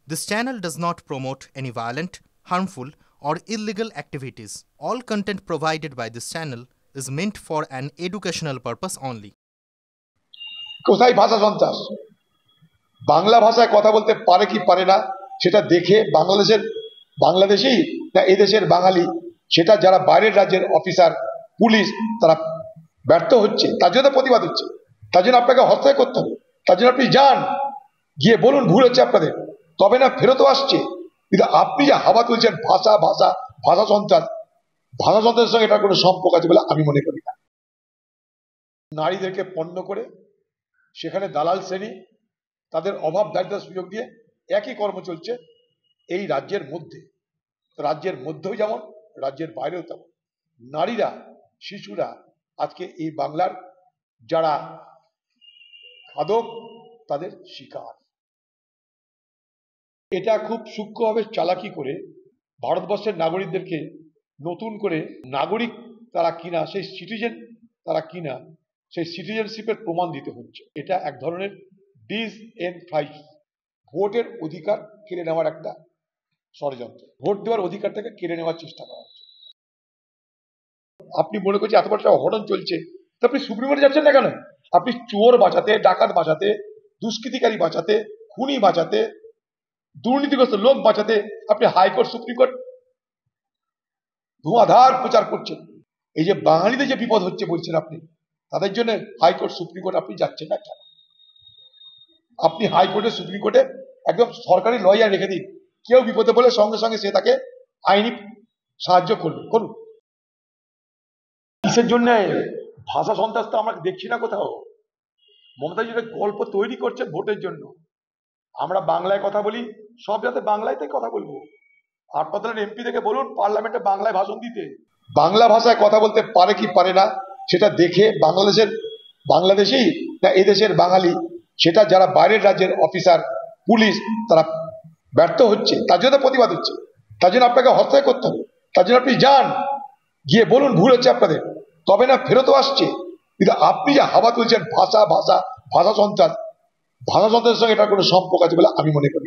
This channel does not promote any violent, harmful, or illegal activities. All content provided by this channel is meant for an educational purpose only. কোথায় ভাষা সন্ত্রাস? বাংলা ভাষায় কথা বলতে পারে কি পারে না সেটা দেখে বাংলাদেশেই না এদেশের বাঙালি, সেটা যারা বাইরের রাজ্যের অফিসার, পুলিশ, তারা ব্যর্থ হচ্ছে, তার জন্য প্রতিবাদ হচ্ছে। তার জন্য আপনাকে হস্তায় করতে হবে। তার জন্য আপনি যান, গিয়ে বলুন ভুল হচ্ছে আপনাদের, তবে না ফেরতও আসছে। কিন্তু আপনি যে হাওয়া তুলছেন ভাষা ভাষা ভাষা সন্ত্রাস, ভাষা সন্ত্রাসের সঙ্গে এটার কোনো সম্পর্ক আছে বলে আমি মনে করি না। নারীদেরকে পণ্য করে সেখানে দালাল শ্রেণী তাদের অভাব দারিদ্র্যের সুযোগ দিয়ে একই কর্ম চলছে এই রাজ্যের মধ্যে। রাজ্যের মধ্যেও যেমন, রাজ্যের বাইরেও তেমন। নারীরা, শিশুরা আজকে এই বাংলার যারা খাদক তাদের শিকার। এটা খুব সূক্ষ্মভাবে চালাকি করে ভারতবর্ষের নাগরিকদেরকে নতুন করে নাগরিক তারা কিনা, সেই সিটিজেন তারা কিনা, সেই সিটিজেনশিপের প্রমাণ দিতে হচ্ছে। এটা এক ধরনের ডিসএনফ্রাঞ্চাইজ, ভোটের অধিকার কেড়ে নেওয়ার একটা ষড়যন্ত্র। ভোট দেওয়ার অধিকারটাকে কেড়ে নেওয়ার চেষ্টা করা হচ্ছে। আপনি মনে করছেন এত বড় একটা অঘটন চলছে, তো আপনি সুপ্রিম কোর্টে যাচ্ছেন না কেন? আপনি চোর বাঁচাতে, ডাকাত বাঁচাতে, দুষ্কৃতিকারী বাঁচাতে, খুনি বাঁচাতে, দুর্নীতিগ্রস্ত লোক বাঁচাতে আপনি হাইকোর্ট, সুপ্রিম কোর্ট ধোঁয়াধার প্রচার করছেন। এই যে বাঙালিদের যে বিপদ হচ্ছে বলছেন আপনি, তাদের জন্য হাইকোর্ট, সুপ্রিম কোর্ট আপনি যাচ্ছেন না কেন? আপনি হাইকোর্টে, সুপ্রিম কোর্টে একদম সরকারি লয়ার রেখে দিন, কেউ বিপদে বলে সঙ্গে সঙ্গে সে তাকে আইনি সাহায্য করবে, করুন। কিসের জন্য ভাষা সন্ত্রাস তো আমরা দেখছি না কোথাও। মমতা যেটা গল্প তৈরি করছে ভোটের জন্য, আমরা বাংলায় কথা বলি, সব যাতে বাংলাতে কথা বলবো। আপনাদের এমপি থেকে বলুন পার্লামেন্টে বাংলায় ভাষণ দিতে। বাংলা ভাষায় কথা বলতে পারে কি পারে না সেটা দেখে বাংলাদেশেই না এদেশের বাঙালি, সেটা যারা বাইরের রাজ্যের অফিসার, পুলিশ, তারা ব্যর্থ হচ্ছে, তার জন্য প্রতিবাদ হচ্ছে। তার জন্য আপনাকে হস্তায় করতে হবে। তার জন্য আপনি যান, গিয়ে বলুন ভুল হচ্ছে আপনাদের, তবে না ফেরতও আসছে। কিন্তু আপনি যে হাওয়া তুলছেন ভাষা ভাষা ভাষা সন্ত্রাস, ভাষা সন্ত্রাসের সঙ্গে এটার কোনো সম্পর্ক আছে বলে আমি মনে করি।